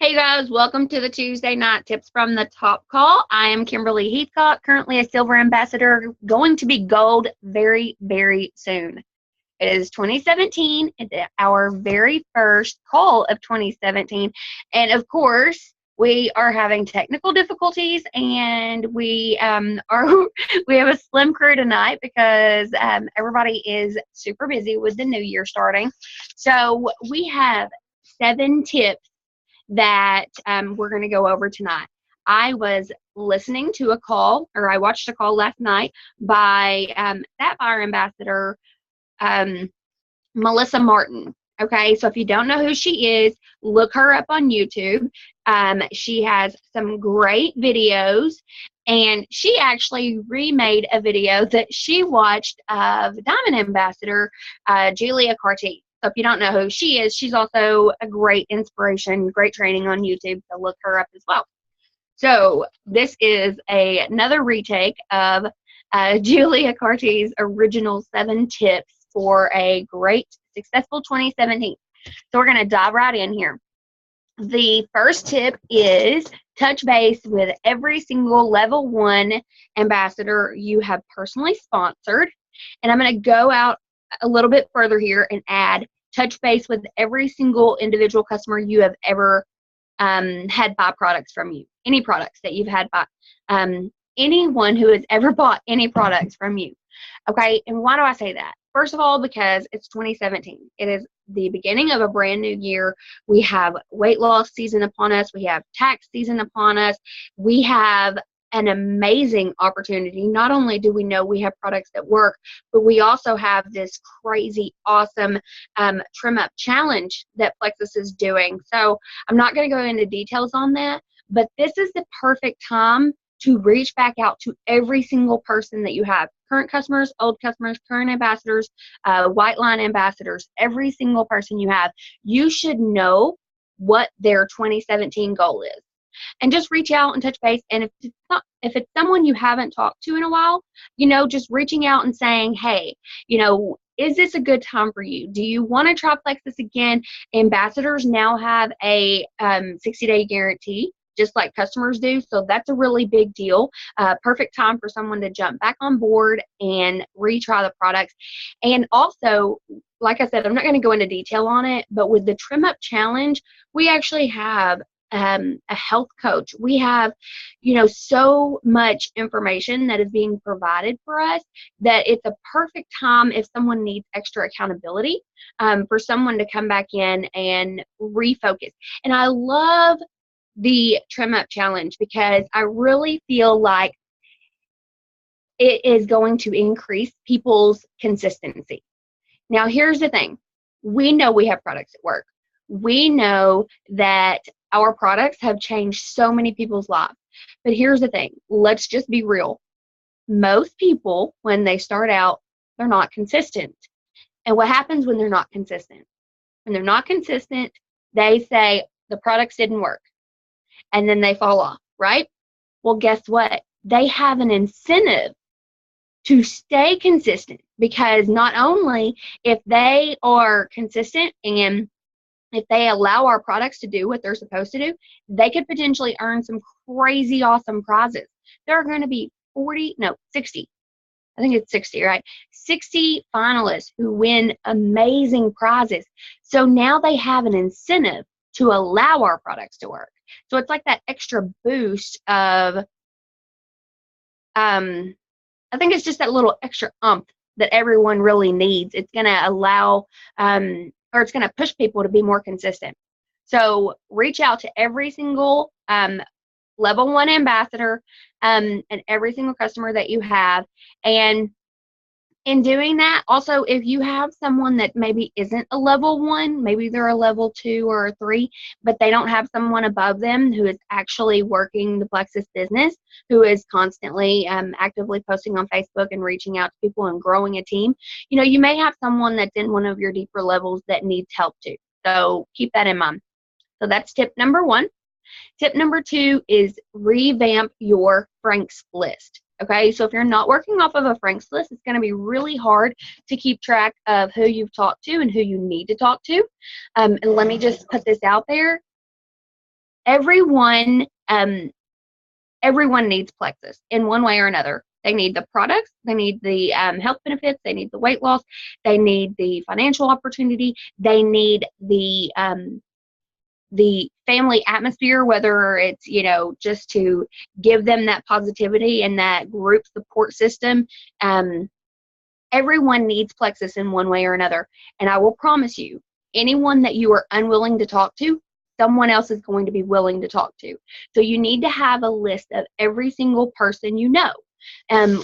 Hey guys, welcome to the Tuesday Night Tips from the Top Call. I am Kimberly Heathcock, currently a silver ambassador, going to be gold very, very soon. It is 2017, it's our very first call of 2017, and of course, we are having technical difficulties, and we we have a slim crew tonight because everybody is super busy with the new year starting. So we have 7 tips that we're going to go over tonight. I was listening to a call, or I watched a call last night by Sapphire Ambassador Melissa Martin. Okay, so if you don't know who she is, look her up on YouTube. She has some great videos, and she actually remade a video that she watched of Diamond Ambassador Julia Cartee. So if you don't know who she is, she's also a great inspiration, great training on YouTube, so look her up as well. So this is another retake of Julia Cartee's original 7 tips for a great, successful 2017. So we're going to dive right in here. The first tip is touch base with every single level 1 ambassador you have personally sponsored. And I'm going to go out a little bit further here and add touch base with every single individual customer you have ever had buy products from you. Any products that you've had buy. Anyone who has ever bought any products from you. Okay, and why do I say that? First of all, because it's 2017. It is the beginning of a brand new year. We have weight loss season upon us. We have tax season upon us. We have an amazing opportunity. Not only do we know we have products that work, but we also have this crazy, awesome trim up challenge that Plexus is doing. So I'm not going to go into details on that, but this is the perfect time to reach back out to every single person that you have. Current customers, old customers, current ambassadors, white line ambassadors, every single person you have. You should know what their 2017 goal is. And just reach out and touch base. And if it's someone you haven't talked to in a while, just reaching out and saying, hey, is this a good time for you? Do you want to try Plexus again? Ambassadors now have a 60-day guarantee, just like customers do. So that's a really big deal. Perfect time for someone to jump back on board and retry the products. And also, like I said, I'm not going to go into detail on it, but with the Trim Up Challenge, we actually have a health coach. We have, so much information that is being provided for us that it's a perfect time if someone needs extra accountability for someone to come back in and refocus. And I love the Trim Up Challenge because I really feel like it is going to increase people's consistency. Now, here's the thing. We know we have products that work. We know that our products have changed so many people's lives. But here's the thing. Let's just be real. Most people, when they start out, they're not consistent. And what happens when they're not consistent? When they're not consistent, they say the products didn't work. And then they fall off, right? Well, guess what? They have an incentive to stay consistent, because not only if they are consistent and if they allow our products to do what they're supposed to do, they could potentially earn some crazy awesome prizes. There are going to be 60. I think it's 60, right? 60 finalists who win amazing prizes. So now they have an incentive to allow our products to work. So it's like that extra boost of, I think it's just that little extra umph that everyone really needs. It's going to allow, or it's going to push people to be more consistent. So reach out to every single level 1 ambassador and every single customer that you have. And in doing that, also, if you have someone that maybe isn't a level 1, maybe they're a level 2 or a 3, but they don't have someone above them who is actually working the Plexus business, who is constantly actively posting on Facebook and reaching out to people and growing a team, you may have someone that's in one of your deeper levels that needs help too. So keep that in mind. So that's tip number 1. Tip number 2 is revamp your Franks list. Okay, so if you're not working off of a Franks list, it's going to be really hard to keep track of who you've talked to and who you need to talk to. And let me just put this out there. Everyone, everyone needs Plexus in one way or another. They need the products, they need the health benefits, they need the weight loss, they need the financial opportunity, they need the family atmosphere, whether it's, just to give them that positivity and that group support system. Everyone needs Plexus in one way or another. And I will promise you, anyone that you are unwilling to talk to, someone else is going to be willing to talk to. So you need to have a list of every single person you know.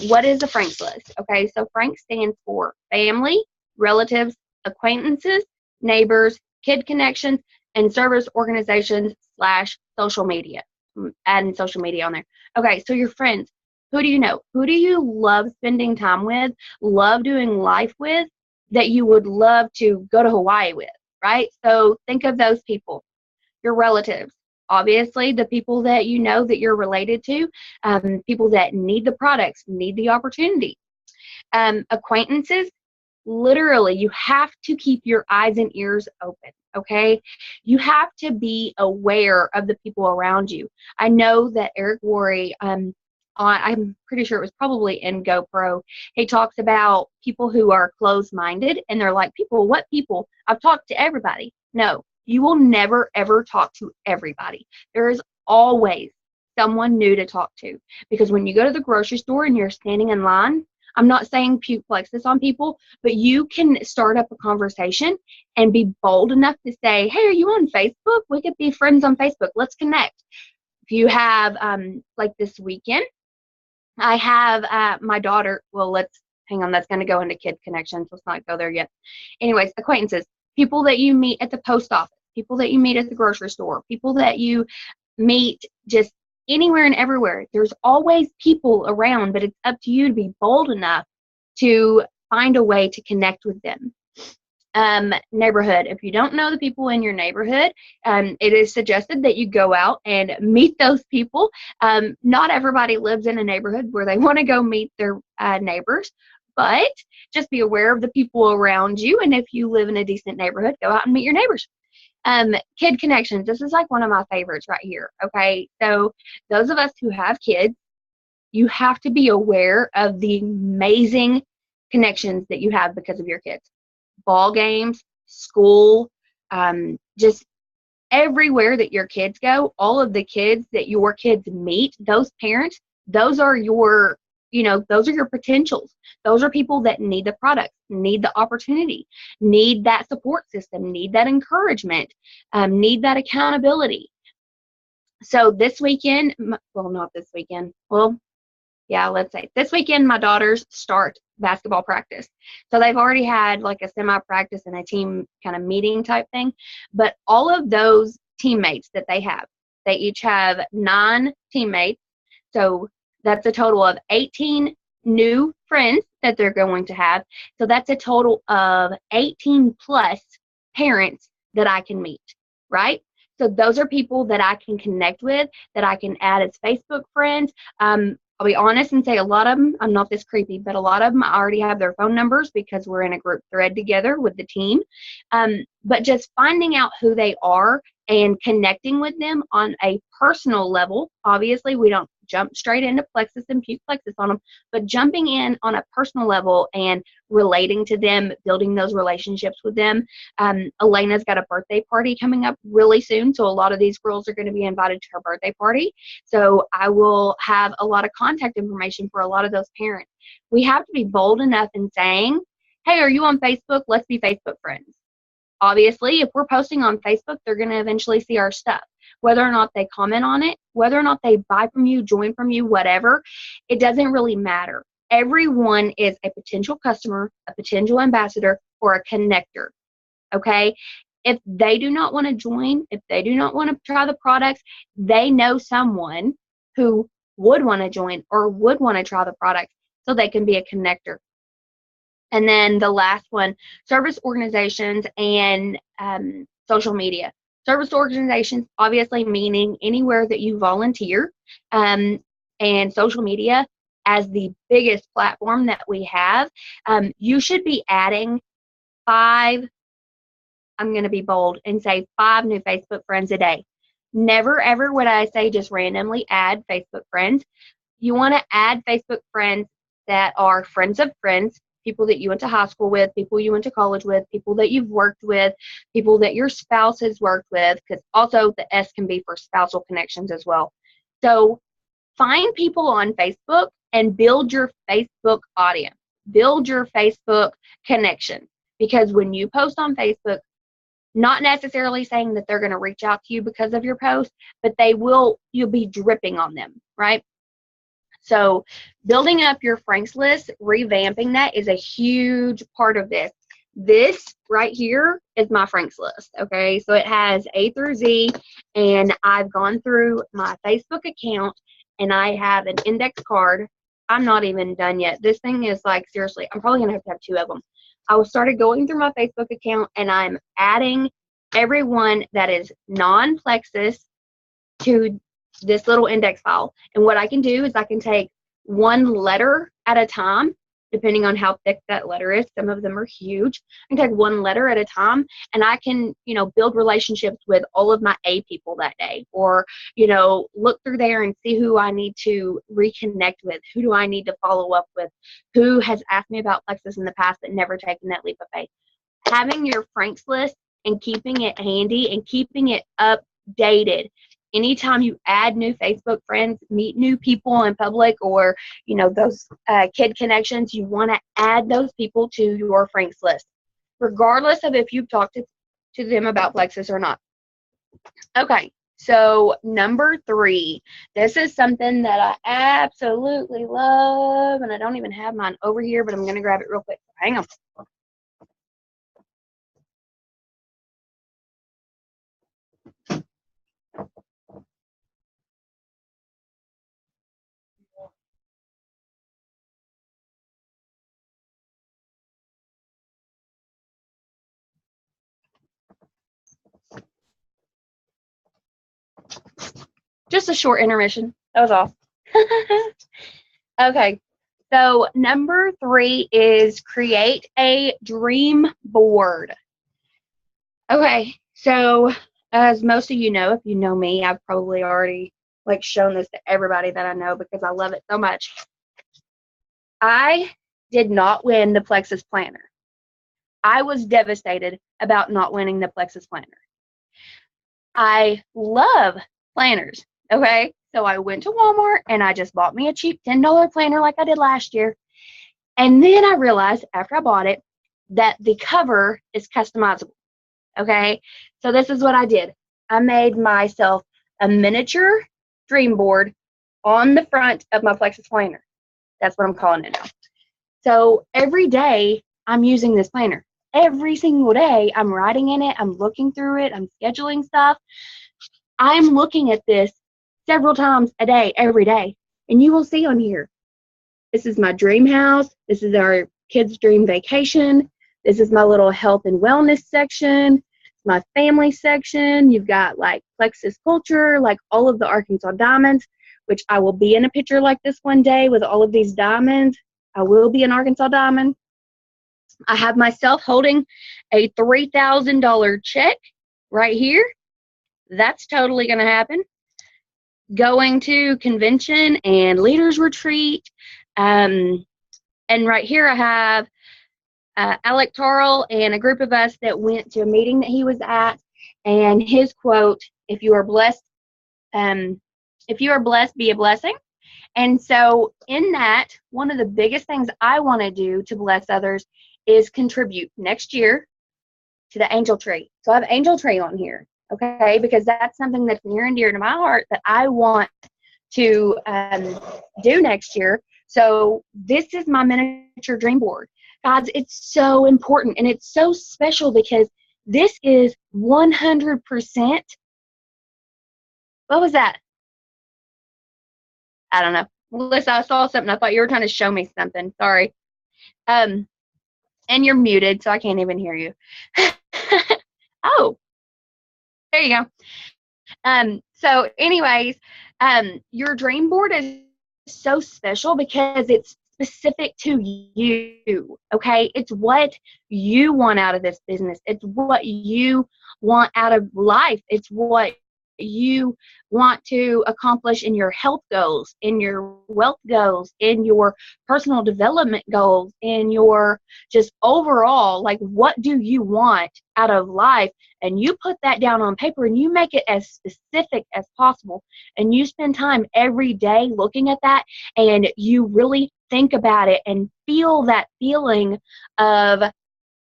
What is a Frank's list? Okay, so Frank stands for family, relatives, acquaintances, neighbors, kid connections, and service organizations / social media. Adding social media on there. Okay, so your friends. Who do you know? Who do you love spending time with, love doing life with, that you would love to go to Hawaii with, right? So think of those people. Your relatives, obviously the people that you know that you're related to, people that need the products, need the opportunity. Acquaintances, literally, you have to keep your eyes and ears open, okay? You have to be aware of the people around you. I know that Eric Worre, I'm pretty sure it was probably in GoPro, he talks about people who are closed-minded, and they're like, people, what people? I've talked to everybody. No, you will never, ever talk to everybody. There is always someone new to talk to, because when you go to the grocery store and you're standing in line, I'm not saying puke Plexus on people, but you can start up a conversation and be bold enough to say, hey, are you on Facebook? We could be friends on Facebook. Let's connect. If you have, like this weekend, I have my daughter, well, hang on, that's going to go into kid connections. Let's not go there yet. Anyways, acquaintances, people that you meet at the post office, people that you meet at the grocery store, people that you meet just anywhere and everywhere. There's always people around, but it's up to you to be bold enough to find a way to connect with them. Neighborhood. If you don't know the people in your neighborhood, it is suggested that you go out and meet those people. Not everybody lives in a neighborhood where they want to go meet their neighbors, but just be aware of the people around you. And if you live in a decent neighborhood, go out and meet your neighbors. Kid connections. This is like one of my favorites right here. Okay, so those of us who have kids, you have to be aware of the amazing connections that you have because of your kids. Ball games, school, just everywhere that your kids go, all of the kids that your kids meet, those parents, those are your, those are your potentials. Those are people that need the product, need the opportunity, need that support system, need that encouragement, need that accountability. So this weekend, well, not this weekend, well, yeah, let's say this weekend, my daughters start basketball practice. So they've already had like a semi-practice and a team kind of meeting type thing. But all of those teammates that they each have 9 teammates. So that's a total of 18 new friends that they're going to have. So that's a total of 18 plus parents that I can meet, right? So those are people that I can connect with, that I can add as Facebook friends. I'll be honest and say a lot of them, I'm not this creepy, but a lot of them I already have their phone numbers because we're in a group thread together with the team. But just finding out who they are and connecting with them on a personal level. Obviously, we don't jump straight into Plexus and puke Plexus on them, but jumping in on a personal level and relating to them, building those relationships with them. Elena's got a birthday party coming up really soon, so a lot of these girls are going to be invited to her birthday party. So I will have a lot of contact information for a lot of those parents. We have to be bold enough in saying, hey, are you on Facebook? Let's be Facebook friends. Obviously, if we're posting on Facebook, they're going to eventually see our stuff. Whether or not they comment on it, whether or not they buy from you, join from you, whatever, it doesn't really matter. Everyone is a potential customer, a potential ambassador, or a connector, okay? If they do not want to join, if they do not want to try the products, they know someone who would want to join or would want to try the products, so they can be a connector. And then the last one, service organizations and social media. Service organizations, obviously meaning anywhere that you volunteer, and social media as the biggest platform that we have. You should be adding 5, I'm going to be bold and say 5 new Facebook friends a day. Never, ever would I say just randomly add Facebook friends. You want to add Facebook friends that are friends of friends, people that you went to high school with, people you went to college with, people that you've worked with, people that your spouse has worked with, because also the S can be for spousal connections as well. So find people on Facebook and build your Facebook audience, build your Facebook connection. Because when you post on Facebook, not necessarily saying that they're going to reach out to you because of your post, but you'll be dripping on them, right? So building up your Franks list, revamping that is a huge part of this. This right here is my Franks list, okay? So it has A through Z, and I've gone through my Facebook account, and I have an index card. I'm not even done yet. This thing is like, seriously, I'm probably going to have two of them. I started going through my Facebook account, and I'm adding everyone that is non-Plexus to this little index file. And what I can do is I can take one letter at a time, depending on how thick that letter is. Some of them are huge. I can take one letter at a time, and I can, build relationships with all of my A people that day, or, look through there and see who I need to reconnect with. Who do I need to follow up with? Who has asked me about Plexus in the past but never taken that leap of faith? Having your Franks list and keeping it handy and keeping it updated. Anytime you add new Facebook friends, meet new people in public, or those kid connections, you want to add those people to your Franks list, regardless of if you've talked to them about Plexus or not. Okay, so number 3, this is something that I absolutely love, and I don't even have mine over here, but I'm going to grab it real quick. Hang on. Just a short intermission. That was all. Okay, so number 3 is create a dream board. Okay, so as most of you know, if you know me, I've probably already shown this to everybody that I know because I love it so much. I did not win the Plexus Planner. I was devastated about not winning the Plexus Planner. I love planners, okay? So I went to Walmart and I just bought me a cheap $10 planner like I did last year. And then I realized after I bought it that the cover is customizable, okay? So this is what I did. I made myself a miniature dream board on the front of my Plexus planner. That's what I'm calling it now. So every day I'm using this planner. Every single day I'm writing in it, I'm looking through it, I'm scheduling stuff. I'm looking at this several times a day, every day. And you will see on here, this is my dream house. This is our kids' dream vacation. This is my little health and wellness section. My family section. You've got Plexus culture, all of the Arkansas diamonds, which I will be in a picture like this one day with all of these diamonds. I will be an Arkansas diamond. I have myself holding a $3,000 check right here. That's totally going to happen. Going to convention and leaders retreat. And right here I have Alec Tarl and a group of us that went to a meeting that he was at, and his quote, if you are blessed, be a blessing. And so in that, one of the biggest things I want to do to bless others is contribute next year to the angel tree. So I have angel tree on here, okay, because that's something that's near and dear to my heart that I want to do next year. So this is my miniature dream board. Guys, it's so important and it's so special because this is 100%. What was that? I don't know. Melissa, I saw something. I thought you were trying to show me something. Sorry. And you're muted, so I can't even hear you. Oh, there you go. So anyways, your dream board is so special because it's specific to you, okay? It's what you want out of this business. It's what you want out of life. It's what you want to accomplish in your health goals, in your wealth goals, in your personal development goals, in your just overall, like, what do you want out of life? And you put that down on paper and you make it as specific as possible. And you spend time every day looking at that, and you really think about it and feel that feeling of,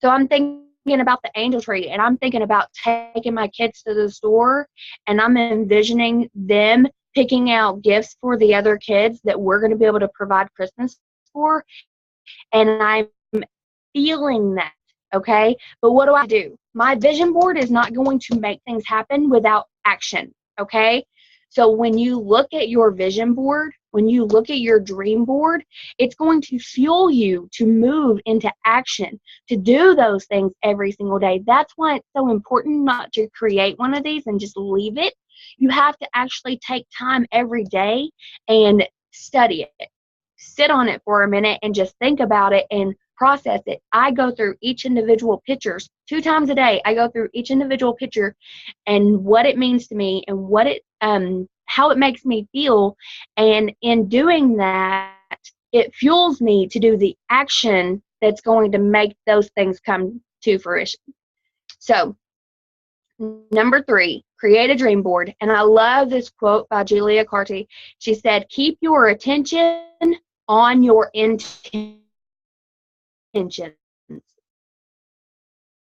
so I'm thinking about the angel tree, and I'm thinking about taking my kids to the store, and I'm envisioning them picking out gifts for the other kids that we're going to be able to provide Christmas for, and I'm feeling that, okay? But what do I do? My vision board is not going to make things happen without action, okay? So when you look at your vision board, when you look at your dream board, it's going to fuel you to move into action, to do those things every single day. That's why it's so important not to create one of these and just leave it. You have to actually take time every day and study it. Sit on it for a minute and just think about it and process it. I go through each individual pictures 2 times a day. I go through each individual picture and what it means to me and what it how it makes me feel, and in doing that, it fuels me to do the action that's going to make those things come to fruition. So number 3, create a dream board. And I love this quote by Julia Cartee. She said, keep your attention on your intentions.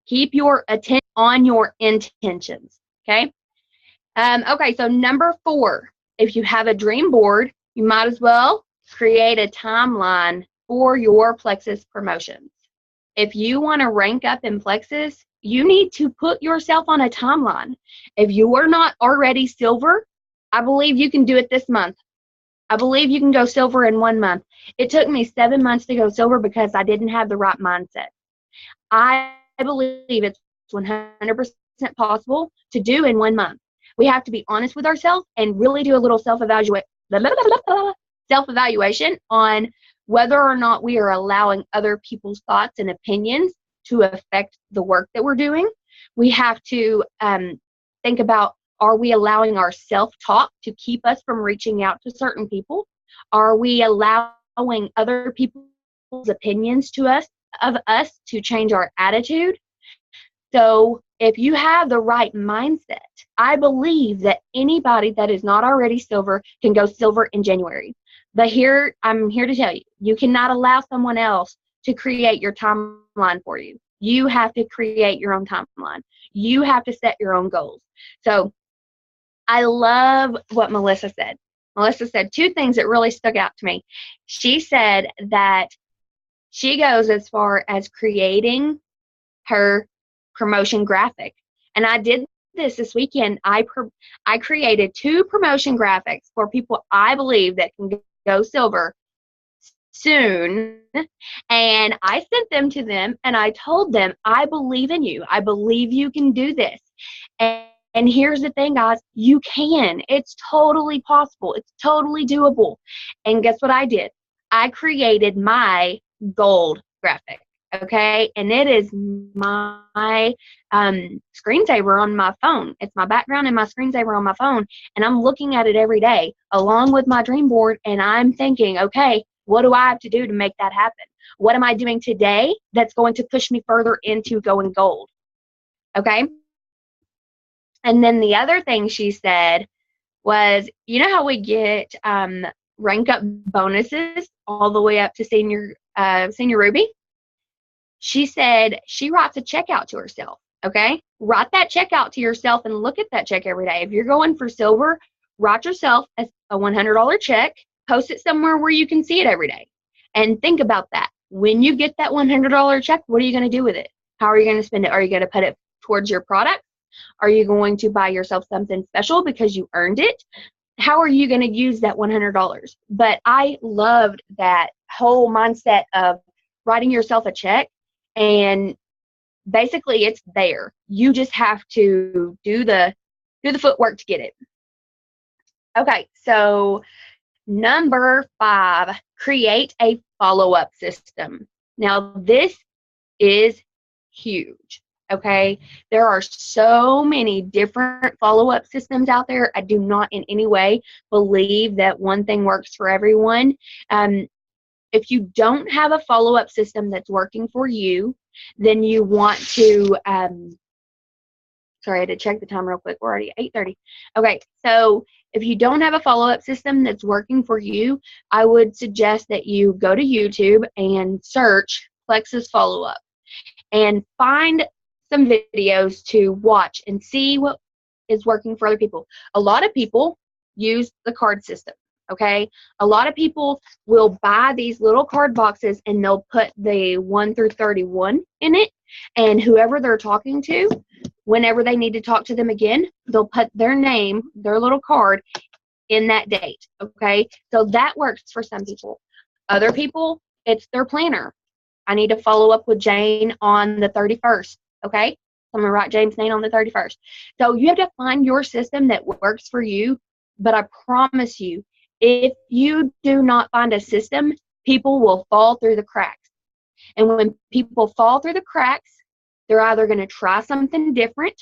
Keep your attention on your intentions, okay? Okay, so number 4, if you have a dream board, you might as well create a timeline for your Plexus promotions. If you want to rank up in Plexus, you need to put yourself on a timeline. If you are not already silver, I believe you can do it this month. I believe you can go silver in 1 month. It took me 7 months to go silver because I didn't have the right mindset. I believe it's 100% possible to do in 1 month. We have to be honest with ourselves and really do a little self-evaluation on whether or not we are allowing other people's thoughts and opinions to affect the work that we're doing. We have to think about, are we allowing our self-talk to keep us from reaching out to certain people? Are we allowing other people's opinions of us to change our attitude? So if you have the right mindset, I believe that anybody that is not already silver can go silver in January. But I'm here to tell you, you cannot allow someone else to create your timeline for you. You have to create your own timeline. You have to set your own goals. So I love what Melissa said. Melissa said 2 things that really stuck out to me. She said that she goes as far as creating her promotion graphic. And I did this weekend. I created 2 promotion graphics for people I believe that can go silver soon. And I sent them to them and I told them, I believe in you. I believe you can do this. And here's the thing, guys, you can. It's totally possible. It's totally doable. And guess what I did? I created my gold graphic, okay? And it is my screensaver on my phone. It's my background and my screensaver on my phone. And I'm looking at it every day along with my dream board. And I'm thinking, okay, what do I have to do to make that happen? What am I doing today that's going to push me further into going gold? Okay? And then the other thing she said was, you know how we get rank up bonuses all the way up to senior Ruby? She said she writes a check out to herself, okay? Write that check out to yourself and look at that check every day. If you're going for silver, write yourself a $100 check, post it somewhere where you can see it every day. And think about that. When you get that $100 check, what are you going to do with it? How are you going to spend it? Are you going to put it towards your product? Are you going to buy yourself something special because you earned it? How are you going to use that $100? But I loved that whole mindset of writing yourself a check, and basically it's there. You just have to do the footwork to get it. Okay, so number 5, create a follow-up system. Now this is huge. Okay, there are so many different follow-up systems out there. I do not in any way believe that one thing works for everyone. Um, if you don't have a follow-up system that's working for you, then you want to, sorry, I had to check the time real quick. We're already 8:30. Okay, so if you don't have a follow-up system that's working for you, I would suggest that you go to YouTube and search Plexus follow-up and find some videos to watch and see what is working for other people. A lot of people use the card system, okay? A lot of people will buy these little card boxes and they'll put the 1 through 31 in it, and whoever they're talking to, whenever they need to talk to them again, they'll put their name, their little card, in that date, okay? So that works for some people. Other people, it's their planner. I need to follow up with Jane on the 31st, okay? So I'm going to write Jane's name on the 31st. So you have to find your system that works for you, but I promise you, if you do not find a system, people will fall through the cracks. And when people fall through the cracks, they're either going to try something different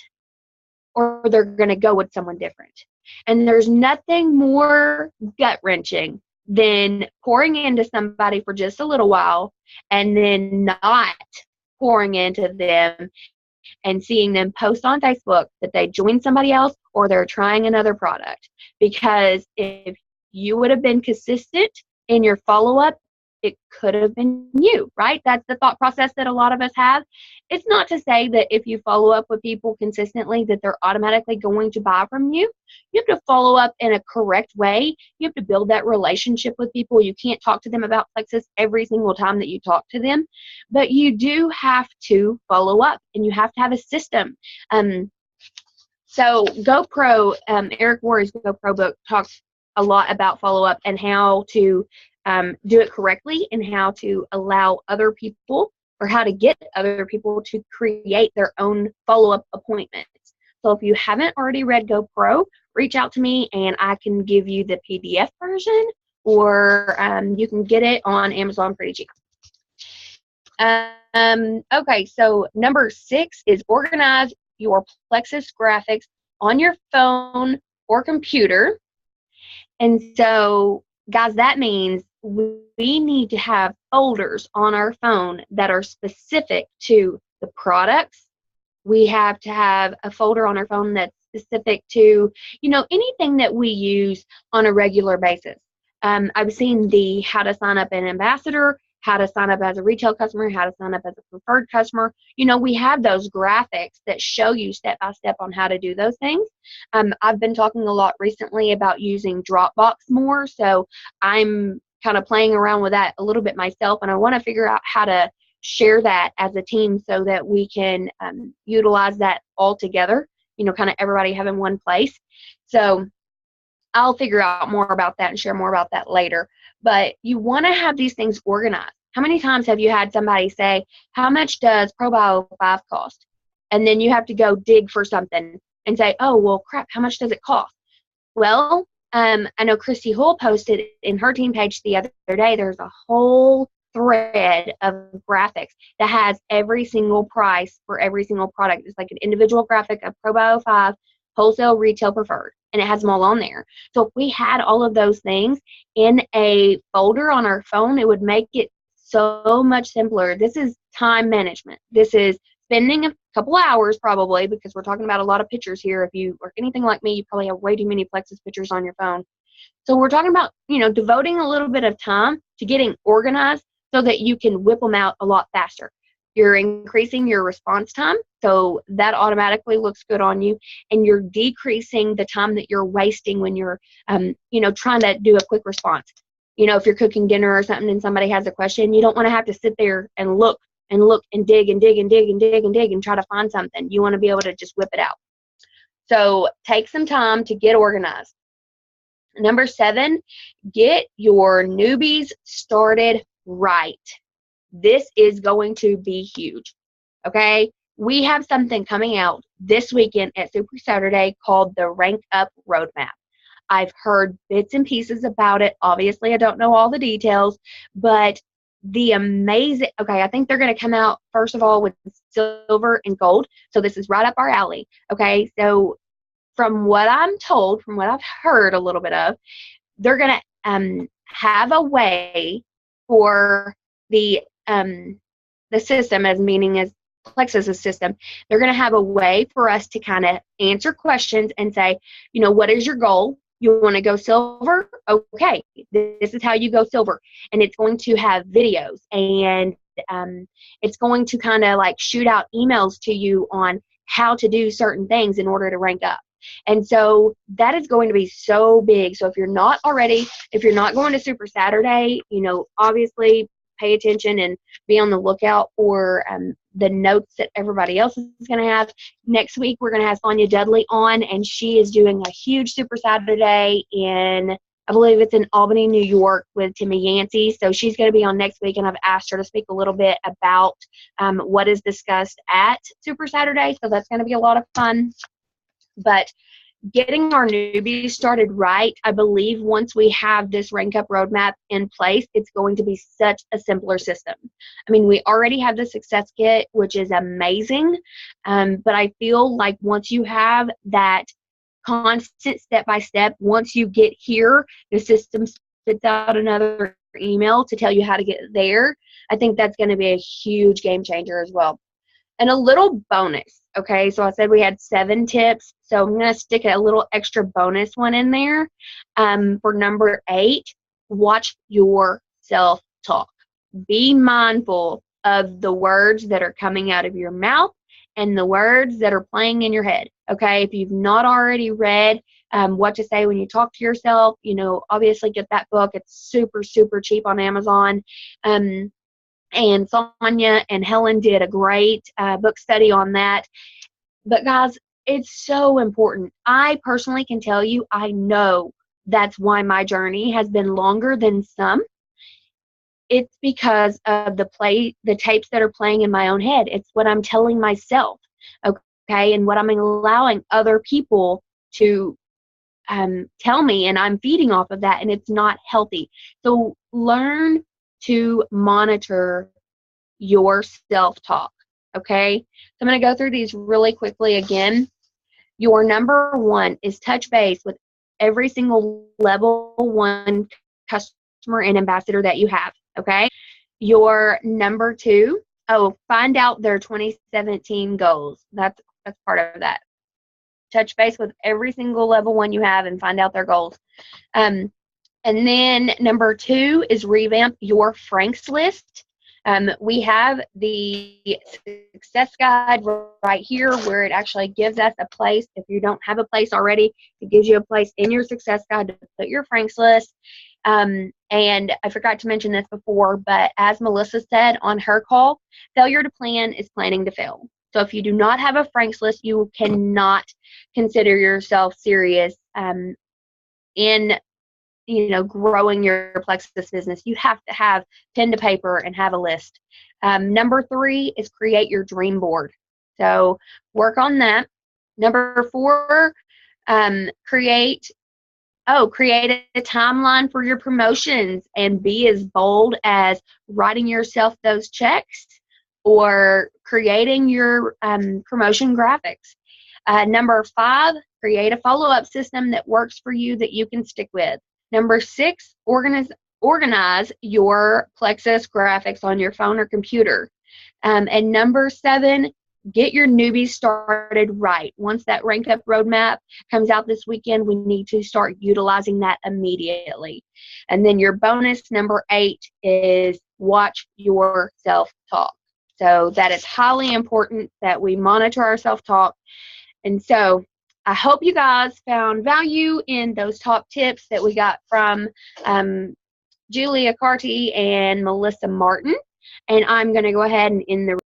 or they're going to go with someone different. And there's nothing more gut-wrenching than pouring into somebody for just a little while and then not pouring into them and seeing them post on Facebook that they joined somebody else or they're trying another product. Because if you would have been consistent in your follow-up, it could have been you, right? That's the thought process that a lot of us have. It's not to say that if you follow up with people consistently that they're automatically going to buy from you. You have to follow up in a correct way. You have to build that relationship with people. You can't talk to them about Plexus every single time that you talk to them, but you do have to follow up and you have to have a system. So GoPro, Eric Worre's GoPro book talks a lot about follow-up and how to do it correctly and how to allow other people or how to get other people to create their own follow-up appointments. So if you haven't already read GoPro, reach out to me and I can give you the PDF version, or you can get it on Amazon pretty cheap. Okay, so number 6 is organize your Plexus graphics on your phone or computer. And so, guys, that means we need to have folders on our phone that are specific to the products. We have to have a folder on our phone that's specific to, anything that we use on a regular basis. I've seen the how to sign up an ambassador, how to sign up as a retail customer, how to sign up as a preferred customer. We have those graphics that show you step by step on how to do those things. I've been talking a lot recently about using Dropbox more, so I'm kind of playing around with that a little bit myself, and I want to figure out how to share that as a team so that we can utilize that all together, kind of everybody having one place. So I'll figure out more about that and share more about that later. But you want to have these things organized. How many times have you had somebody say, how much does ProBio 5 cost? And then you have to go dig for something and say, oh, well, crap, how much does it cost? Well, I know Christy Hull posted in her team page the other day, there's a whole thread of graphics that has every single price for every single product. It's like an individual graphic of ProBio 5, wholesale, retail, preferred, and it has them all on there. So if we had all of those things in a folder on our phone, it would make it so much simpler. This is time management. This is spending a couple hours probably, because we're talking about a lot of pictures here. If you are anything like me, you probably have way too many Plexus pictures on your phone. So we're talking about, devoting a little bit of time to getting organized so that you can whip them out a lot faster. You're increasing your response time, so that automatically looks good on you, and you're decreasing the time that you're wasting when you're, trying to do a quick response. If you're cooking dinner or something and somebody has a question, you don't want to have to sit there and look and dig and dig and dig and dig and dig and try to find something. You want to be able to just whip it out. So take some time to get organized. Number 7, get your newbies started right. This is going to be huge, okay? We have something coming out this weekend at Super Saturday called the Rank Up Roadmap. I've heard bits and pieces about it. Obviously, I don't know all the details, but the amazing, okay, I think they're going to come out, first of all, with silver and gold. So this is right up our alley. Okay, so from what I'm told, from what I've heard a little bit of, they're going to have a way for the system, as meaning as Plexus' system, they're going to have a way for us to kind of answer questions and say, what is your goal? You want to go silver? Okay, this is how you go silver. And it's going to have videos, and it's going to kind of like shoot out emails to you on how to do certain things in order to rank up. And so that is going to be so big. So if you're not going to Super Saturday, obviously pay attention and be on the lookout for the notes that everybody else is going to have. Next week, we're going to have Sonia Dudley on, and she is doing a huge Super Saturday in, I believe it's in Albany, New York, with Timmy Yancey. So she's going to be on next week, and I've asked her to speak a little bit about what is discussed at Super Saturday. So that's going to be a lot of fun. But getting our newbies started right, I believe once we have this rank up roadmap in place, it's going to be such a simpler system. I mean, we already have the success kit, which is amazing, but I feel like once you have that constant step-by-step, once you get here, the system spits out another email to tell you how to get there. I think that's going to be a huge game changer as well. And a little bonus, okay? So I said we had 7 tips, so I'm going to stick a little extra bonus one in there. For number 8, watch your self-talk. Be mindful of the words that are coming out of your mouth and the words that are playing in your head, okay? If you've not already read What to Say When You Talk to Yourself, obviously get that book. It's super, super cheap on Amazon. And Sonia and Helen did a great book study on that. But guys, it's so important. I personally can tell you, I know that's why my journey has been longer than some. It's because of the tapes that are playing in my own head. It's what I'm telling myself, okay, and what I'm allowing other people to tell me, and I'm feeding off of that, and it's not healthy. So learn to monitor your self-talk, okay? So I'm going to go through these really quickly again. Your number 1 is touch base with every single level 1 customer and ambassador that you have, okay? Your number 2, find out their 2017 goals. That's part of that. Touch base with every single level 1 you have and find out their goals. And then number 2 is revamp your Franks list. We have the success guide right here where it actually gives us a place. If you don't have a place already, it gives you a place in your success guide to put your Franks list. And I forgot to mention this before, but as Melissa said on her call, failure to plan is planning to fail. So if you do not have a Franks list, you cannot consider yourself serious in growing your Plexus business. You have to have pen to paper and have a list. Number 3 is create your dream board. So work on that. Number 4, create a timeline for your promotions and be as bold as writing yourself those checks or creating your promotion graphics. Number 5, create a follow-up system that works for you that you can stick with. Number 6, organize your Plexus graphics on your phone or computer. And number 7, get your newbies started right. Once that ranked up roadmap comes out this weekend, we need to start utilizing that immediately. And then your bonus, number 8, is watch your self-talk. So that is highly important that we monitor our self-talk. And so I hope you guys found value in those top tips that we got from Julia Cartee and Melissa Martin. And I'm going to go ahead and end the